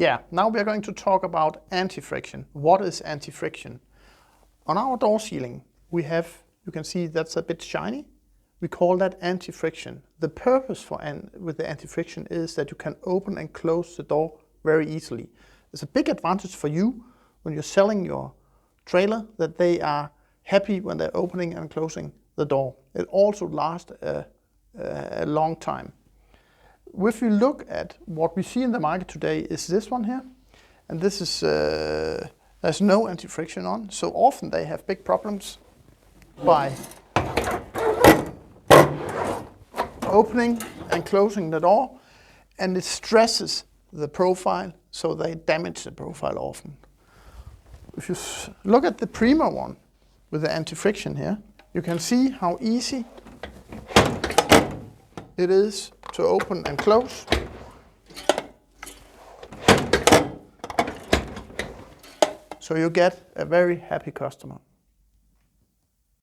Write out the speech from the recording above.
Yeah, now we are going to talk about anti-friction. What is anti-friction? On our door sealing, we have, you can see that's a bit shiny. We call that anti-friction. The purpose with the anti-friction is that you can open and close the door very easily. It's a big advantage for you when you're selling your trailer that they are happy when they're opening and closing the door. It also lasts a long time. If we look at what we see in the market today is this one here, and this is there's no anti-friction on, so often they have big problems by opening and closing the door, and it stresses the profile, so they damage the profile often. If you look at the Prima one with the anti-friction here, you can see how easy it is to open and close. So you get a very happy customer.